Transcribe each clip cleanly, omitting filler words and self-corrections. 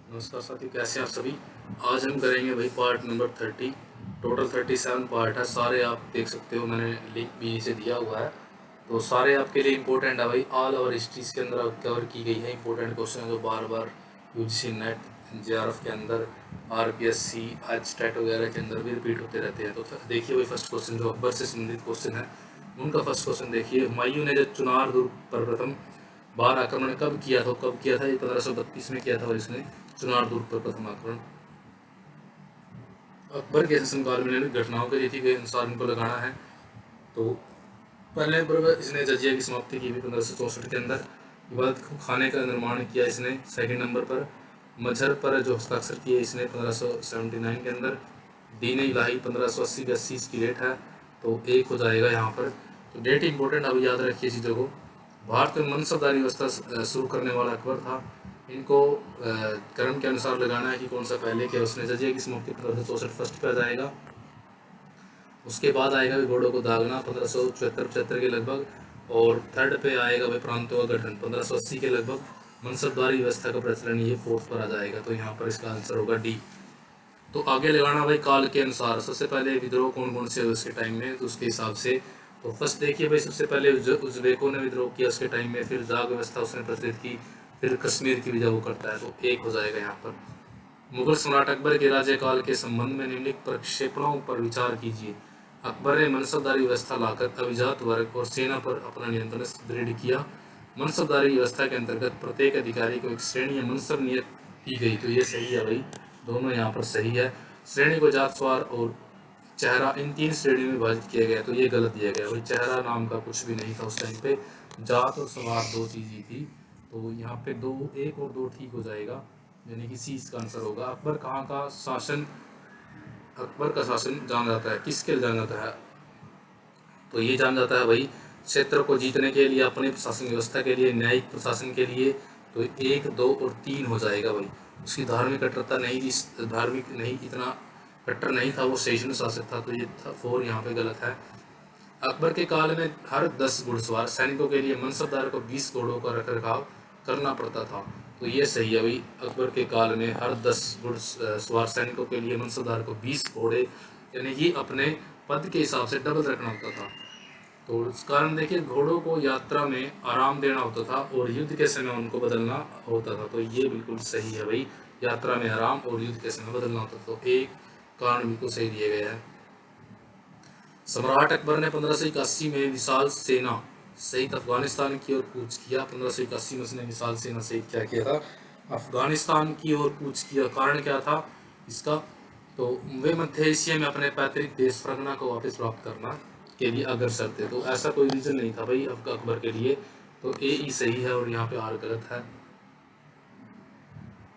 नमस्कार साथी, कैसे हैं आप सभी। आज हम करेंगे भाई पार्ट नंबर 30। टोटल 37 पार्ट है। सारे आप देख सकते हो, मैंने लिंक भी नीचे दिया हुआ है। तो सारे आपके लिए इंपॉर्टेंट है भाई। ऑल ओवर हिस्ट्रीज के अंदर कवर की गई है इंपॉर्टेंट क्वेश्चन जो बार बार यूजीसी नेट जेआरएफ के अंदर आरपीएससी एच टेट वगैरह के अंदर भी रिपीट होते रहते हैं। तो देखिए भाई, फर्स्ट क्वेश्चन जो अकबर से संबंधित क्वेश्चन है उनका फर्स्ट क्वेश्चन देखिए। हुमायूं ने जो चुनार दुर्ग पर प्रथम बार आक्रमण कब किया था? कब किया था? ये 1532 में किया था और इसने चुनार दुर्ग पर प्रथम आक्रमण। अकबर के शासनकाल में निर्मित घटनाओं के रीति के अनुसार इनको लगाना है। तो पहले नंबर पर इसने जजिया की समाप्ति की थी 1564 के अंदर। इबादत खाने का निर्माण किया इसने। सेकंड नंबर पर मजहर पर जो हस्ताक्षर किए इसने 1579 के अंदर। दीन इलाही 1580-82 इसकी डेट है। तो एक हो जाएगा यहाँ पर। तो डेट इंपॉर्टेंट, अब याद रखिए चीज़ों को। भारत में मनसबदारी व्यवस्था शुरू करने वाला अकबर था। इनको क्रम के अनुसार लगाना है कि कौन सा पहले किया उसने। जजिया की समाप्ति 1564 फर्स्ट पे आ जाएगा। उसके बाद आएगा भी घोड़ों को दागना 1574-75 के लगभग। और थर्ड पे आएगा भाई प्रांतों का गठन 1580 के लगभग। मनसबदारी व्यवस्था का प्रचलन ये फोर्थ पर आ जाएगा। तो यहाँ पर इसका आंसर होगा डी। तो आगे लगाना भाई काल के अनुसार। सबसे पहले विद्रोह कौन कौन से उसके टाइम में, तो उसके हिसाब से। तो फर्स्ट देखिए भाई, सबसे पहले उज्बेकों ने विद्रोह किया उसके टाइम में। फिर जाग व्यवस्था उसने प्रचलित की। फिर कश्मीर की भी जब वो करता है। तो एक हो जाएगा यहाँ पर। मुगल सम्राट अकबर के राज्यकाल के संबंध में निम्नलिखित प्रक्षेपणों पर विचार कीजिए। अकबर ने मनसबदारी व्यवस्था लाकर अभिजात वर्ग और सेना पर अपना नियंत्रण दृढ़ किया। मनसबदारी व्यवस्था के अंतर्गत प्रत्येक अधिकारी को एक श्रेणी या मनसब नियत की गई। तो ये सही है भाई, दोनों यहाँ पर सही है। श्रेणी को जात स्वार और चेहरा इन तीन श्रेणियों में विभाजित किया गया। तो ये गलत दिया गया भाई, चेहरा नाम का कुछ भी नहीं था उस टाइम पे। जात और सवार दो चीज़ ही थी। तो यहाँ पे दो, एक और दो ठीक हो जाएगा, यानी कि सी इसका आंसर होगा। अकबर कहाँ का शासन, अकबर का शासन जाना जाता है, किसके लिए जाना जाता है? तो ये जाना जाता है भाई क्षेत्र को जीतने के लिए, अपने प्रशासन व्यवस्था के लिए, न्यायिक प्रशासन के लिए। तो एक, दो और तीन हो जाएगा भाई। उसकी धार्मिक कट्टरता नहीं थी, धार्मिक नहीं, इतना कट्टर नहीं था वो, सहिष्णु शासक था। तो ये था फोर, यहाँ पे गलत है। अकबर के काल में हर 10 घुड़सवार सैनिकों के लिए मनसबदार को 20 घोड़ों का रखरखाव करना पड़ता था। तो ये सही है भाई, अकबर के काल में हर 10 घुड़सवार सैनिकों के लिए मनसबदार को 20 घोड़े, यानी कि अपने पद के हिसाब से डबल रखना होता था। तो इस कारण देखिए, घोड़ों को यात्रा में आराम देना होता था और युद्ध के समय उनको बदलना होता था। तो ये बिल्कुल सही है भाई, यात्रा में आराम और युद्ध के समय बदलना होता था। तो एक कारण बिल्कुल सही दिया गया है। सम्राट अकबर ने 1581 में विशाल सेना सहित अफगानिस्तान की ओर कूच किया। 1581 में उसने विशाल सेना सहित क्या किया था? अफगानिस्तान की ओर कूच किया। कारण क्या था इसका? तो वे मध्य एशिया में अपने पैतृक देश फरगना को वापस प्राप्त करना के लिए अग्रसर थे। तो ऐसा कोई रीजन नहीं था भाई अकबर के लिए। तो ए ही सही है और यहाँ पे आर गलत है।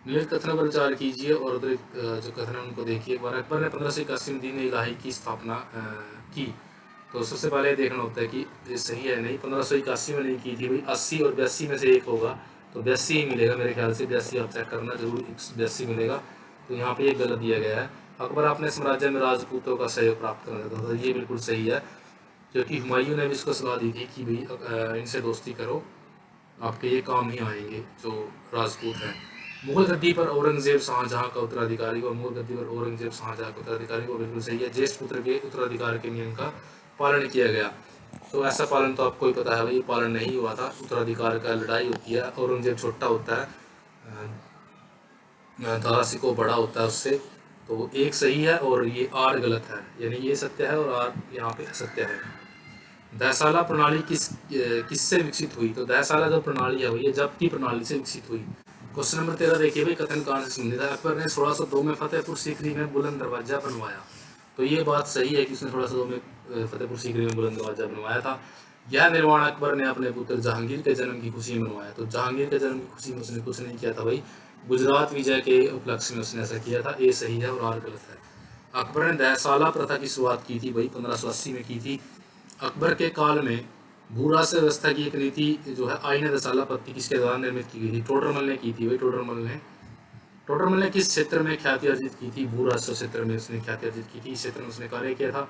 निम्नलिखित कथनों पर विचार कीजिए और अतिरिक्त जो कथन है उनको देखिए। एक बार अकबर ने 1581 में दीन इलाही की स्थापना की। तो सबसे पहले देखना होता है कि ये सही है नहीं। 1581 में नहीं की थी भाई, 80 और 82 में से एक होगा। तो 82 ही मिलेगा मेरे ख्याल से। 82 आप चेक करना जरूर, 82 मिलेगा। तो यहाँ पे ये गलत दिया गया है। अकबर अपने साम्राज्य में राजपूतों का सहयोग प्राप्त करना चाहता था। ये बिल्कुल सही है, क्योंकि हुमायूं ने भी इसको सलाह दी थी कि भाई इनसे दोस्ती करो, आपके ये काम ही आएंगे जो राजपूत हैं। मुगल गद्दी पर औरंगजेब शाहजहां का उत्तराधिकारी हुआ। मुगल गद्दी पर औरंगजेब शाहजहां का उत्तराधिकारी हुआ, बिल्कुल सही है। ज्येष्ठ पुत्र के उत्तराधिकार के नियम का पालन किया गया। तो ऐसा पालन तो आपको ही पता है भाई, ये पालन नहीं हुआ था। उत्तराधिकार का लड़ाई होती है, औरंगजेब छोटा होता है, दारा सिको बड़ा होता है उससे। तो एक सही है और ये आर गलत है, यानी ये सत्य है और आर यहाँ पे असत्य है। दहसाला प्रणाली किससे विकसित हुई? तो दहसाला जो प्रणाली है वो ये जब्ती प्रणाली से विकसित हुई। क्वेश्चन नंबर 13 देखिए भाई, कथन कहां से संबंधित है? अकबर ने 1602 में फतेहपुर सीकरी में बुलंद दरवाजा बनवाया। तो ये बात सही है कि उसने 1602 में फतेहपुर सीकरी में बुलंद दरवाजा बनवाया था। यह निर्माण अकबर ने अपने पुत्र जहांगीर के जन्म की खुशी में बनवाया। तो जहांगीर के जन्म की खुशी में उसने कुछ नहीं किया था भाई, गुजरात विजय के उपलक्ष्य में उसने ऐसा किया था। ये सही है और आर गलत है। अकबर ने दहसाला प्रथा की शुरुआत की थी भाई, 1580 में की थी। अकबर के काल में भूराष्ट्र व्यवस्था की एक नीति जो है आईन दसाला पत्ती किसके द्वारा निर्मित की गई थी? टोडरमल ने की थी भाई। टोडरमल ने किस क्षेत्र में ख्याति अर्जित की थी? भूराष्ट्र क्षेत्र में उसने ख्याति अर्जित की थी। इस क्षेत्र में उसने कार्य किया था।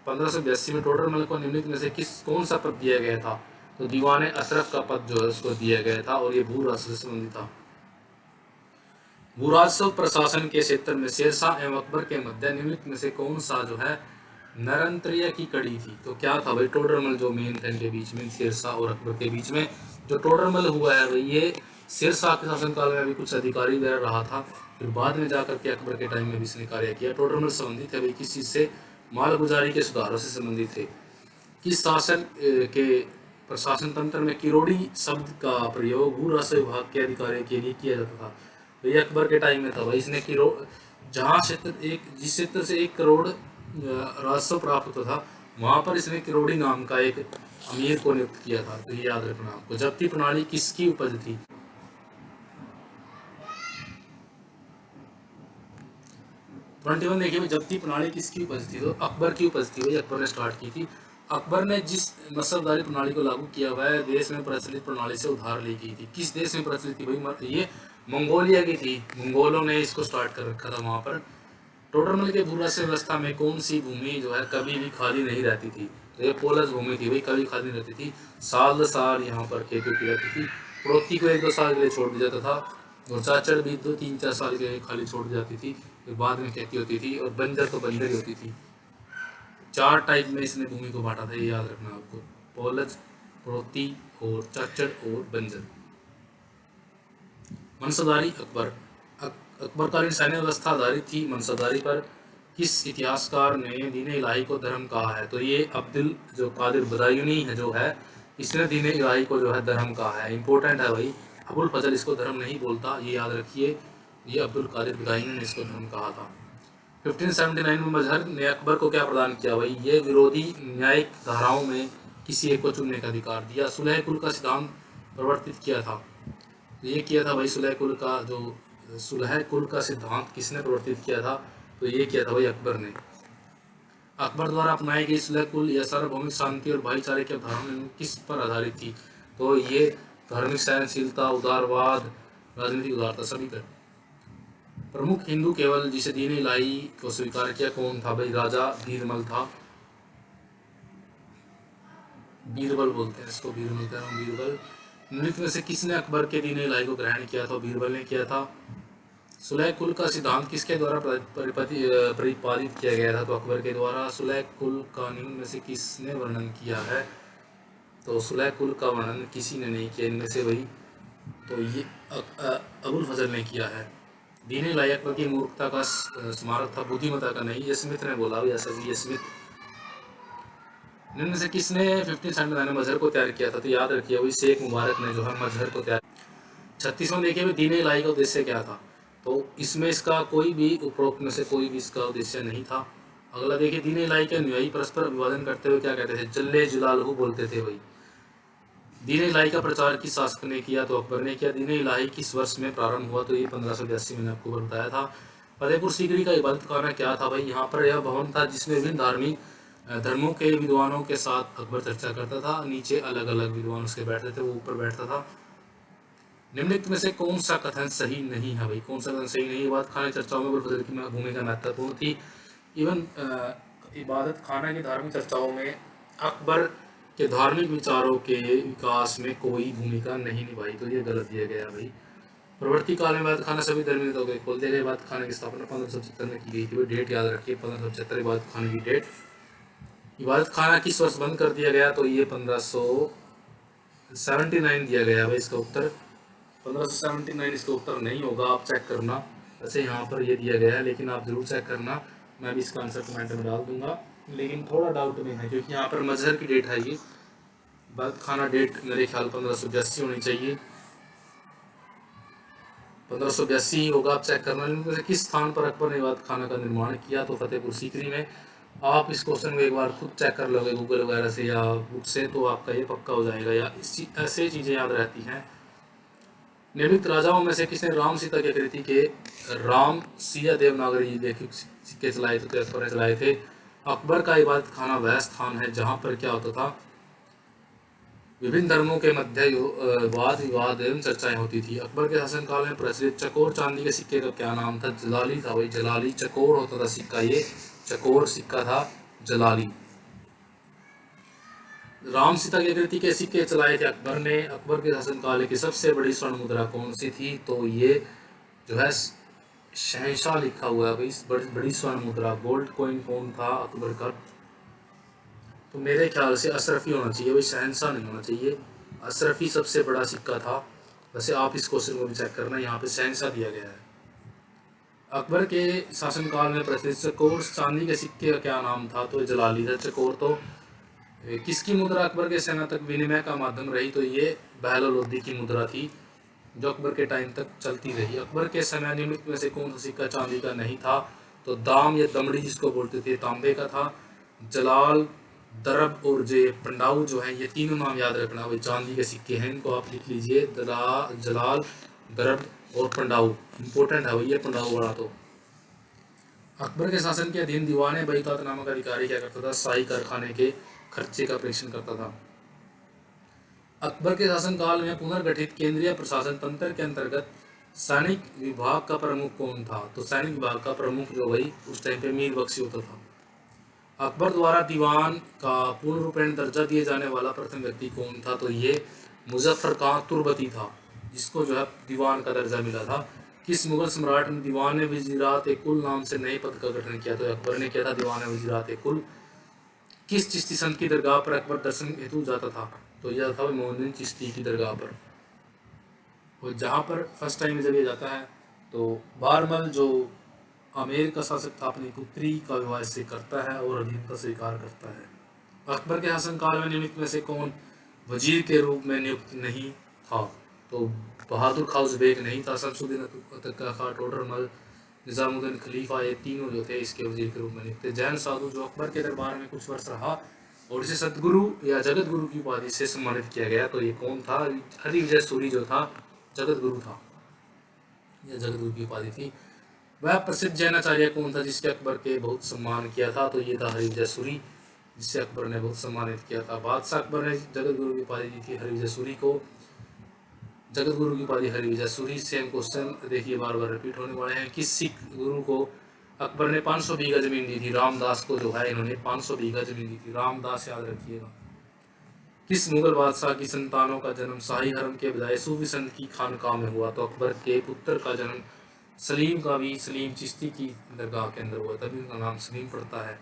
1582 में टोडरमल को निम्नलिखित में से कौन सा पद दिया गया था? तो दीवाने अशरफ का पद जो है उसको दिया गया था और ये भूराष्ट्र से संबंधित था। भूराजस्व प्रशासन के क्षेत्र में शेरशाह एवं अकबर के मध्य निम्नलिखित में से कौन सा जो है नरंतर्य की कड़ी थी? तो क्या था भाई? टोडरमल जो मेन था इनके बीच में, शेरशाह और अकबर के बीच में जो टोडरमल हुआ है भाई, ये शेरशाह के शासनकाल में भी कुछ अधिकारी वगैरह रहा था, फिर बाद में जाकर के अकबर के टाइम में भी इसने कार्य किया। टोडरमल संबंधित है भाई किस चीज़ से? मालगुजारी के सुधारों से संबंधित है। किस शासन के प्रशासन तंत्र में किरोड़ी शब्द का प्रयोग भू राजस्व विभाग के अधिकारियों के लिए किया जाता था? तो ये अकबर के टाइम में था भाई। इसने किरो जहाँ क्षेत्र एक जिस क्षेत्र से 1 करोड़ राजस्व प्राप्त होता था, वहां पर इसने किरोड़ी नाम का एक अमीर को नियुक्त किया था। तो ये याद रखना आपको। जब्ती प्रणाली किसकी उपज थी? 21 देखिए भाई, जब्ती प्रणाली किसकी उपज थी? तो अकबर की उपज थी भाई। अकबर ने स्टार्ट की थी। अकबर ने जिस मसलदारी प्रणाली को लागू किया वह देश में प्रचलित प्रणाली से उधार ली गई थी। किस देश में प्रचलित थी भाई? ये मंगोलिया की थी। मंगोलों ने इसको स्टार्ट कर रखा था वहां पर। टोडरमल के भूराजस्व व्यवस्था में कौन सी भूमि जो है कभी भी खाली नहीं रहती थी? तो ये पोलस भूमि थी भाई, कभी खाली नहीं रहती थी। साल साल यहाँ पर खेती की रहती थी। पड़ोती को 1-2 साल के लिए छोड़ दिया जाता था, और चाचड़ भी 2-3-4 साल के लिए खाली छोड़ दी जाती थी, फिर बाद में खेती होती थी। और बंजर तो बंजर ही होती थी। 4 टाइप में इसने भूमि को बांटा था, ये याद रखना आपको। पोलज, पड़ोती और चाचड़ और बंजर। मनसबदारी अकबर। अकबरकालीन सैन्य व्यवस्था आधारित थी मनसबदारी पर। किस इतिहासकार ने दीन इलाही को धर्म कहा है? तो ये अब्दुल जो कादिर बदायूनी है जो है, इसने दीन इलाही को जो है धर्म कहा है। इंपॉर्टेंट है भाई। अबुल फजल इसको धर्म नहीं बोलता, ये याद रखिए। ये अब्दुल कादिर बदायूनी ने इसको धर्म कहा था। 1579 में मजहर ने अकबर को क्या प्रदान किया भाई? ये विरोधी न्यायिक धाराओं में किसी एक को चुनने का अधिकार दिया। सुलह कुल का सिद्धांत प्रवर्तित किया था। तो ये किया था भाई सुलह कुल का सिद्धांत किसने प्रवर्तित किया था? तो ये किया था भाई अकबर ने। अकबर द्वारा अपनाई गई सुलह कुल या सार्वभौमिक शांति और भाईचारे की अवधारणा किस पर आधारित थी? तो ये धार्मिक सहनशीलता, उदारवाद, राजनीतिक उदारता, सभी पर। प्रमुख हिंदू केवल जिसे दीन इलाही को स्वीकार किया कौन था भाई? राजा बीरबल था। बीरबल बोलते हैं इसको, बीरबल कह रहा हूँ, बीरबल। निम्नलिखित में से किसने अकबर के दीन इलाही को ग्रहण किया था? बीरबल ने किया था। सुलह कुल का सिद्धांत किसके द्वारा प्रतिपादित किया गया था? तो अकबर के द्वारा। सुलह कुल का निम्न में से किसने वर्णन किया है? तो सुलह कुल का वर्णन किसी ने नहीं किया इनमें से भाई। तो ये अबुल फजल ने किया है। दीन इलाही अकबर की मूर्खता का स्मारक था, बुद्धिमत्ता का नहीं। ये स्मिथ ने बोला, ऐसा ये स्मिथ। निम्न में से किसने 1579 में मजहर को तैयार किया था? तो याद रखिए वही शेख मुबारक ने जो है मजहर को तैयार। 36वां देखिए दीन इलाही का उद्देश्य क्या था? तो इसमें इसका कोई भी उपरोक्त में से कोई भी इसका उद्देश्य नहीं था। अगला देखिए, दीन इलाही के अनुयायी परस्पर अभिवादन करते हुए क्या कहते थे? जल्ले जुलालहू बोलते थे भाई। दीन इलाही का प्रचार किस शासक ने किया? तो अकबर ने किया। दीन इलाही किस वर्ष में प्रारंभ हुआ? तो ये 1582 मैंने आपको बताया था। फतेहपुर सीकरी का इबादत खाना क्या था भाई? यहाँ पर यह भवन था जिसमें विभिन्न धार्मिक धर्मों के विद्वानों के साथ अकबर चर्चा करता था। नीचे अलग अलग विद्वान उसके बैठते थे, वो ऊपर बैठता था। निम्नलिखित में से कौन सा कथन सही नहीं है भाई? कौन सा कथन सही नहीं? इबादत खाना चर्चाओं में अबुल फजल की भूमिका महत्वपूर्ण थी। इवन इबादत खाना की धार्मिक चर्चाओं में अकबर के धार्मिक विचारों के विकास में कोई भूमिका नहीं निभाई। तो ये गलत दिया गया भाई। प्रवर्ती काल में इबादत खाना सभी धर्मी नेताओं को खोल दिया गया। इबादत खाने की स्थापना 1575 में की गई थी। डेट याद रखिए, 1575 इबादत खाने की डेट। इबादत खाना किस वर्ष बंद कर दिया गया? तो ये 1579 दिया गया भाई इसका उत्तर। 1579 इसका उत्तर नहीं होगा, आप चेक करना। वैसे यहाँ पर ये दिया गया है, लेकिन आप जरूर चेक करना। मैं भी इसका आंसर कमेंट में डाल दूंगा, लेकिन थोड़ा डाउट में है क्योंकि यहाँ पर मजहर की डेट है। ये इबादत खाना डेट मेरे ख्याल 1582 होनी चाहिए। 1582 होगा, आप चेक करना। इनमें से किस स्थान पर अकबर ने इबादत खाना का निर्माण किया? तो फतेहपुर सीकरी में। आप इस क्वेश्चन को एक बार खुद चेक कर लोगे गूगल वगैरह से या बुक से, तो आपका ये पक्का हो जाएगा, या ऐसे चीज़ें याद रहती हैं। निम्नलिखित राजाओं में से किसने राम सीता की कृति के राम सिया देवनागरी लेखित सिक्के चलाए थे? तो अकबर ने चलाए थे। अकबर का इबादत खाना वह स्थान है जहाँ पर क्या होता था? विभिन्न धर्मों के मध्य वाद विवाद एवं चर्चाएं होती थी। अकबर के शासनकाल में प्रचलित चकोर चांदी के सिक्के का क्या नाम था? जलाली था भाई, जलाली। चकोर होता था सिक्का, ये चकोर सिक्का था, जलाली। राम सीता की कृति के सिक्के चलाए थे अकबर ने। अकबर के शासनकाल की सबसे बड़ी स्वर्ण मुद्रा कौन सी थी? तो ये जो है शहंशाह लिखा हुआ है भाई, बड़ी बड़ी स्वर्ण मुद्रा, गोल्ड कॉइन कौन था अकबर का? तो मेरे ख्याल से अशरफी होना चाहिए भाई, शहंशाह नहीं होना चाहिए। अशरफी सबसे बड़ा सिक्का था। वैसे आप इस क्वेश्चन को भी चेक करना, यहाँ पे शहंशाह दिया गया है। अकबर के शासनकाल में प्रचलित चकोर चांदी के सिक्के का क्या नाम था? तो जलाली था। चकोर तो किसकी मुद्रा अकबर के सेना तक विनिमय का माध्यम रही? तो ये बहलो लोदी की मुद्रा थी, जो अकबर के टाइम तक चलती रही। अकबर के समय निम्नलिखित में से कौन सा सिक्का चांदी का नहीं था? तो दाम या दमड़ी जिसको बोलते थे, तांबे का था। जलाल, दरब और जे पंडाऊ जो है, ये तीनों नाम याद रखना भाई, चांदी के सिक्के हैं, इनको आप लिख लीजिए। जलाल, दरब और पंडाऊ इंपॉर्टेंट है भाई, ये पंडाऊ वाला। तो अकबर के शासन के अधीन दीवान बहीतात नामक अधिकारी क्या करता था? शाही कारखाने के खर्चे का प्रेक्षण करता था। अकबर के शासनकाल में पुनर्गठित केंद्रीय प्रशासन तंत्र के अंतर्गत सैनिक विभाग का प्रमुख कौन था? तो सैनिक विभाग का प्रमुख जो भाई उस टाइम पे मीर बख्शी होता था। अकबर द्वारा दीवान का पूर्ण रूपेण दर्जा दिए जाने वाला प्रथम व्यक्ति कौन था? तो ये मुजफ्फर खां तुर्बती था, जिसको जो है दीवान का दर्जा मिला था। किस मुगल सम्राट ने दीवान वजीरात कुल नाम से नए पद का गठन किया? तो अकबर ने किया था दीवान वजीरात कुल। किस चिश्ती संत की दरगाह पर अकबर दर्शन हेतु जाता था? तो यह था मोहम्मद चिश्ती की दरगाह पर। और जहाँ पर फर्स्ट टाइम जब ये जाता है तो बारमल जो आमेर का शासक था, अपनी पुत्री का विवाह इससे करता है और अधीन का स्वीकार करता है। अकबर के शासनकाल में नियुक्त में से कौन वजीर के रूप में नियुक्त नहीं था? तो बहादुर खां उज़्बेक नहीं था। शमसुद्दीन खां टोडरमल, निजामुद्दीन खलीफा, ये तीनों जो थे इसके वजीर के रूप में नियुक्त थे। जैन साधु जो अकबर के दरबार में कुछ वर्ष रहा और इसे सदगुरु या जगत गुरु की उपाधि से सम्मानित किया गया, तो ये कौन था? हरिविजय सूरी जो था जगत गुरु था, यह जगत गुरु की उपाधि थी। वह प्रसिद्ध जैनाचार्य कौन था जिसके अकबर के बहुत सम्मान किया था? तो ये था हरिविजय सूरी, जिसे अकबर ने बहुत सम्मानित किया था। बादशाह अकबर ने जगत गुरु की उपाधि दी थी हरिविजय सूरी को। जगत गुरु की उपाधि हरिविजय सूरी। सेम क्वेश्चन देखिए बार बार रिपीट होने वाले हैं। किस सिख गुरु को अकबर ने 500 बीघा जमीन दी थी? रामदास को जो है इन्होंने 500 बीघा जमीन दी थी। रामदास याद रखिएगा। किस मुगल बादशाह की संतानों का जन्म शाही हरम के बजाय सूफी संत की खानकाह में हुआ? तो अकबर के पुत्र का जन्म सलीम का भी सलीम चिश्ती की दरगाह के अंदर हुआ, तभी उनका नाम सलीम पड़ता है।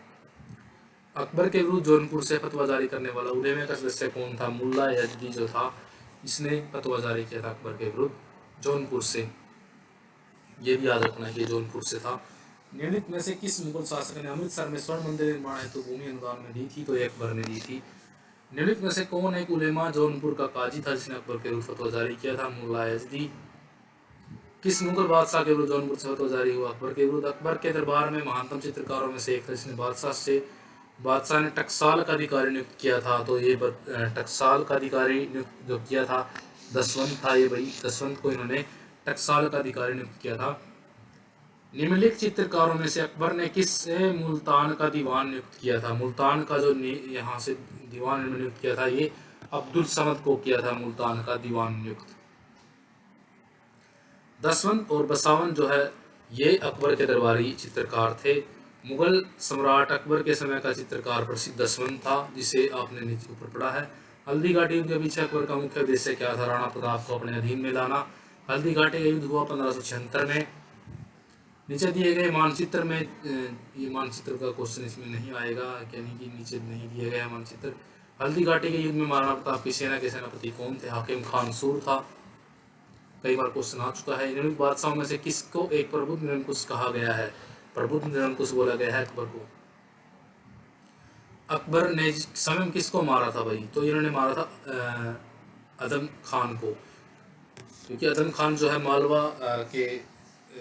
अकबर के विरुद्ध जौनपुर से फतवा जारी करने वाला उलेमा का सदस्य कौन था? मुल्ला यजदी जो था, इसने फतवा जारी किया था अकबर के विरुद्ध जौनपुर से। ये भी याद रखना है कि जौनपुर से था। निम्नलिखित में से किस मुगल शासक ने अमृतसर में स्वर्ण मंदिर निर्माण हेतु भूमि अनुदान में दी थी? तो ये अकबर ने दी थी। निम्नलिखित में से कौन एक उलेमा जौनपुर का काजी था जिसने अकबर के विरुद्ध फतवा जारी किया था? मुल्ला यजदी। किस मुगल बादशाह के विरुद्ध जौनपुर से फतवा जारी हुआ? अकबर के विरुद्ध। अकबर के दरबार में महानतम चित्रकारों में से एक था जिसने बादशाह ने टकसाल का अधिकारी नियुक्त किया था। तो ये टकसाल का अधिकारी नियुक्त जो किया था दसवंत था। ये भाई दसवंत को इन्होंने टकसाल का अधिकारी नियुक्त किया था। निम्नलिखित चित्रकारों में से अकबर ने किस मुल्तान का दीवान नियुक्त किया था? मुल्तान का जो यहाँ से दीवान नियुक्त किया था ये अब्दुल समद को किया था, मुल्तान का दीवान नियुक्त। दसवंत और बसावन जो है ये अकबर के दरबारी चित्रकार थे। मुगल सम्राट अकबर के समय का चित्रकार प्रसिद्ध दसवंत था, जिसे आपने नीचे ऊपर पढ़ा है। हल्दी घाटी के पीछे अकबर का मुख्य उद्देश्य क्या था? राणा प्रताप को अपने अधीन में लाना। हल्दी घाटी का युद्ध हुआ 1576 में। नीचे दिए गए मानचित्र में ये मानचित्र का क्वेश्चन इसमें नहीं आएगा, यानी कि नीचे नहीं दिया गया मानचित्र। हल्दी घाटी के युद्ध में महाराणा प्रताप की सेना के सेनापति कौन थे? हाकिम खान सूर था। कई बार क्वेश्चन आ चुका है। निम्नलिखित बादशाहों में से किसको एक प्रबुद्ध निरंकुश कहा गया है? प्रबुद्ध निरंकुश बोला गया है अकबर को। अकबर ने समय में किसको मारा था भाई? तो इन्होंने मारा था अदम खान को, क्योंकि अदम खान जो है मालवा के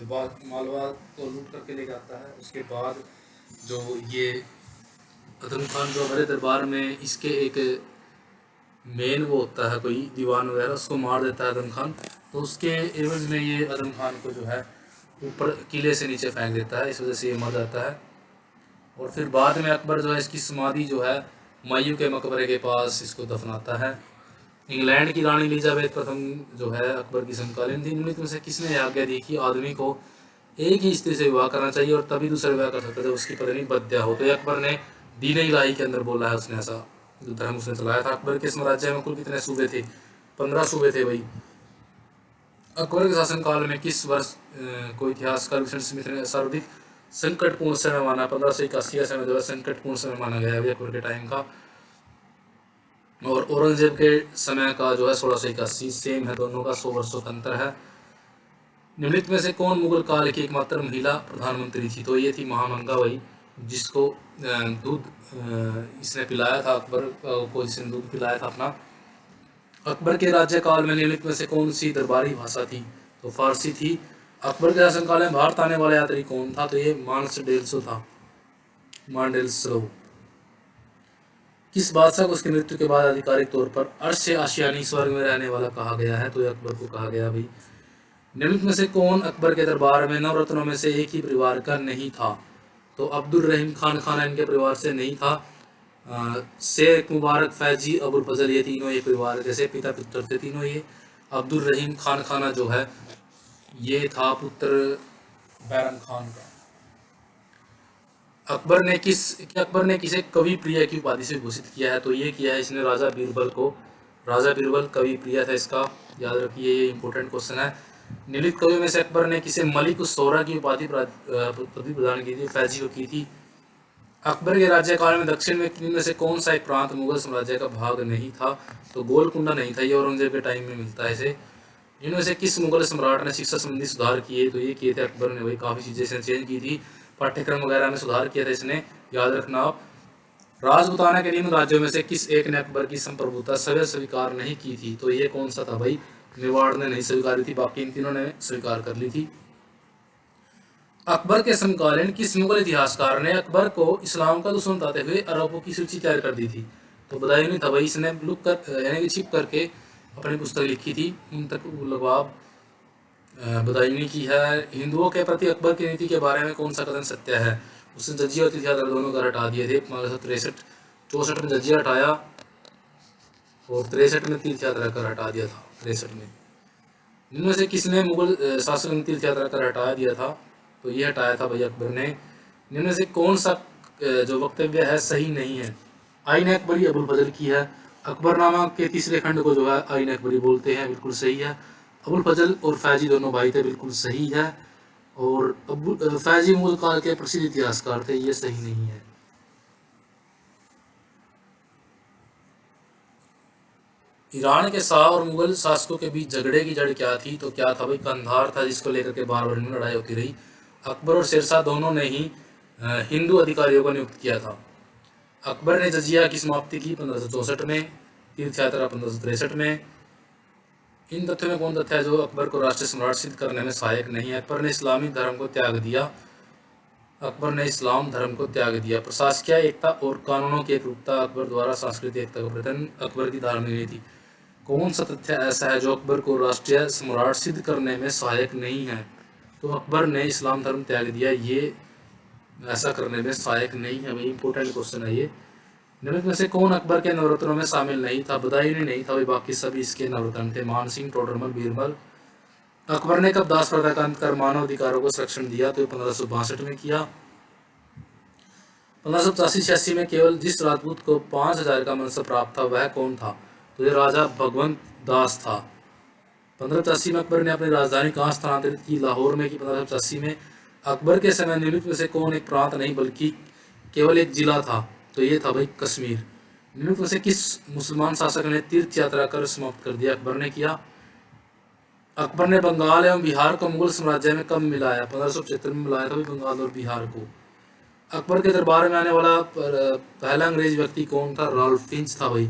बाद मालवा को लूट करके ले जाता है। उसके बाद जो ये अदम खान जो हमारे दरबार में इसके एक मेन वो होता है कोई दीवान वगैरह, उसको मार देता है अदम खान। तो उसके एवज में ये अदम खान को जो है ऊपर किले से नीचे फेंक देता है, इस वजह से ये मर जाता है। और फिर बाद में अकबर जो है इसकी समाधि जो है हुमायूं के मकबरे के पास इसको दफनाता है। इंग्लैंड की रानी एलिजाबेथ प्रथम जो है अकबर की समकालीन थी। निम्नलिखित में से किसने आज्ञा दी कि आदमी को एक ही स्त्री से विवाह करना चाहिए और तभी दूसरा विवाह कर सकता है जब उसकी पत्नी बद्या हो? तो ये अकबर ने दीन इलाही के अंदर बोला है, उसने ऐसा जो धर्म उसने चलाया था। अकबर के साम्राज्य में कुल कितने सूबे थे? 15 सूबे थे भाई। अकबर के शासनकाल में किस वर्ष को इतिहासकार विंसेंट स्मिथ ने सर्वाधिक संकटपूर्ण समय माना? 1581 का समय जो है संकटपूर्ण समय माना गया है अभी अकबर के टाइम का। और औरंगजेब के समय का जो है 1681, सेम है दोनों का, 100 वर्षों का अंतर है। निम्नलिखित में से कौन मुगल काल की एकमात्र महिला प्रधानमंत्री थी? तो ये थी महामंगाबाई, जिसको दूध इसने पिलाया था, अकबर को जिसने दूध पिलाया था अपना। अकबर के राज्यकाल में निम्नलिखित में से कौन सी दरबारी भाषा थी? तो फारसी थी। अकबर के शासनकाल में भारत आने वाला यात्री कौन था? तो ये मानसडेल्सो था, मांडेल्सो। किस बादशाह को उसकी मृत्यु के बाद आधिकारिक तौर पर अर्श आशियानी स्वर्ग में रहने वाला कहा गया है? तो ये अकबर को कहा गया भाई। निम्नलिखित में से कौन अकबर के दरबार में नवरत्नों में से एक ही परिवार का नहीं था? तो अब्दुल रहीम खान खाना इनके परिवार से नहीं था। शेख मुबारक, फैजी, अबुल फजल, ये तीनों ये परिवार जैसे पिता पुत्र थे तीनों ये। अब्दुल रहीम खान खाना जो है ये था पुत्र बैरम खान का। अकबर ने किसे कवि प्रिय की उपाधि से घोषित किया है? तो ये किया है इसने राजा बीरबल को। राजा बीरबल कवि प्रिय था इसका, याद रखिए, ये इंपॉर्टेंट क्वेश्चन है। निम्नलिखित कवियों में से अकबर ने किसे मलिक उस सोहरा की उपाधि प्रदान की थी? फैजी को की थी। अकबर के राज्यकाल में दक्षिण में इनमें से कौन सा एक प्रांत मुगल साम्राज्य का भाग नहीं था? तो गोलकुंडा नहीं था, ये औरंगजेब के टाइम में मिलता है इसे। इनमें से किस मुगल सम्राट ने शिक्षा संबंधी सुधार किए? तो ये किए थे अकबर ने भाई, काफ़ी चीज़ें इसने चेंज की थी, पाठ्यक्रम वगैरह में सुधार किया था इसने, याद रखना आप। राजपूताना के निम्न राज्यों में से किस एक ने अकबर की संप्रभुता सवै स्वीकार नहीं की थी? तो ये कौन सा था भाई? मेवाड़ ने नहीं स्वीकारी थी, बाकी इन तीनों ने स्वीकार कर ली थी। अकबर के समकालीन किस मुगल इतिहासकार ने अकबर को इस्लाम का दुश्मन बताते हुए अरबों की सूची तैयार कर दी थी? तो बदायूनी था भाई, इसने लुक कर यानी कि छिप करके अपनी पुस्तक लिखी थी, मुंतखब बदायूनी की है। हिंदुओं के प्रति अकबर की नीति के बारे में कौन सा कथन सत्य है? उसने जजिया और तीर्थ यात्रा दोनों कर हटा दिए थे। 1563 में जजिया हटाया और 63 में तीर्थ यात्रा कर हटा दिया था। 63 में इनमें से किसने मुगल शासक में तीर्थ यात्रा कर हटा दिया था? तो ये हटाया था भाई अकबर ने। इनमें से कौन सा जो वक्तव्य है सही नहीं है? आईन अकबरी अबुल फजल की है। अकबरनामा के तीसरे खंड को जो है आईन अकबरी बोलते हैं, बिल्कुल सही है। अबुल फजल और फैजी दोनों भाई थे, बिल्कुल सही है। और फैजी मुगल काल के प्रसिद्ध इतिहासकार थे, ये सही नहीं है। ईरान के शाह और मुगल शासकों के बीच झगड़े की जड़ क्या थी? तो क्या था भाई? कंधार था, जिसको लेकर के बार बार इनमें लड़ाई होती रही। अकबर और शेरशाह दोनों ने ही हिंदू अधिकारियों को नियुक्त किया था। अकबर ने जजिया की समाप्ति की 1564 में, तीर्थ यात्रा 1563 में। इन तथ्यों में कौन तथ्य है जो अकबर को राष्ट्रीय सम्राट सिद्ध करने में सहायक नहीं है? अकबर ने इस्लामी धर्म को त्याग दिया। अकबर ने इस्लाम धर्म को त्याग दिया। प्रशासकीय एकता और कानूनों की एकरूपता अकबर द्वारा सांस्कृतिक एकता का प्रयत्न अकबर की धार्मिक नीति। कौन सा तथ्य ऐसा है जो अकबर को राष्ट्रीय सम्राट सिद्ध करने में सहायक नहीं है? तो अकबर ने इस्लाम धर्म त्याग दिया, ये ऐसा करने में सहायक नहीं है भाई, इंपॉर्टेंट क्वेश्चन है ये। निम्नलिखित में से कौन अकबर के नवरत्नों में शामिल नहीं था? बदायूनी नहीं था भाई, बाकी सभी इसके नवरत्न थे, मानसिंह, टोडरमल, बीरबल। अकबर ने कब दास प्रथा का अंत कर मानव अधिकारों को संरक्षण दिया? तो 1562 में किया। 1585-86 में केवल जिस राजपूत को 5000 का मनसब प्राप्त था वह कौन था? तो ये राजा भगवंत दास था। 1585 में अकबर ने अपनी राजधानी कहाँ स्थानांतरित की? लाहौर में की। 1585 में अकबर के समय निम्नलिखित में से कौन एक प्रांत नहीं बल्कि केवल एक जिला था? तो ये था भाई कश्मीर। निम्नलिखित में से किस मुसलमान शासक ने तीर्थ यात्रा कर समाप्त कर दिया? अकबर ने किया। अकबर ने बंगाल एवं बिहार को मुगल साम्राज्य में कब मिलाया? 1575 में मिलाया था भाई बंगाल और बिहार को। अकबर के दरबार में आने वाला पहला अंग्रेज व्यक्ति कौन था? रॉल्फ फिंच था भाई।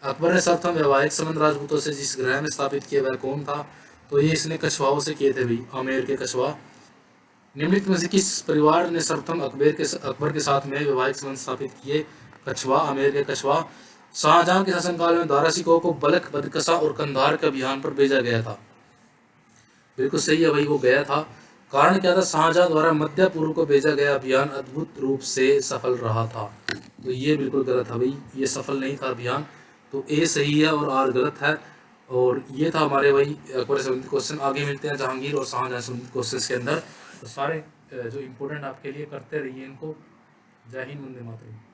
अकबर ने सर्वप्रथम वैवाहिक संबंध राजपूतों से जिस ग्रह में स्थापित किए वह कौन था? तो ये इसने कछवाओं से किए थे भाई, आमेर के कछवा। निम्नलिखित में से किस परिवार ने सर्वप्रथम अकबर के साथ में वैवाहिक संबंध स्थापित किए? कछवा, आमेर के कछवा। शाहजहां के शासनकाल में 12 सिखों को बलख, बदकसा और कंधार के अभियान पर भेजा गया था। बिल्कुल सही है भाई, वो गया था। कारण क्या था? शाहजहां द्वारा मध्य पूर्व को भेजा गया अभियान अद्भुत रूप से सफल रहा था। तो ये बिल्कुल गलत है भाई, ये सफल नहीं था अभियान। तो ए सही है और आर गलत है। और ये था हमारे भाई अकबर से संबंधित क्वेश्चन। आगे मिलते हैं जहांगीर और शाहजहां से संबंधित क्वेश्चन के अंदर। तो सारे जो इम्पोर्टेंट आपके लिए करते रहिए इनको। जय हिंद, वंदे मातरम।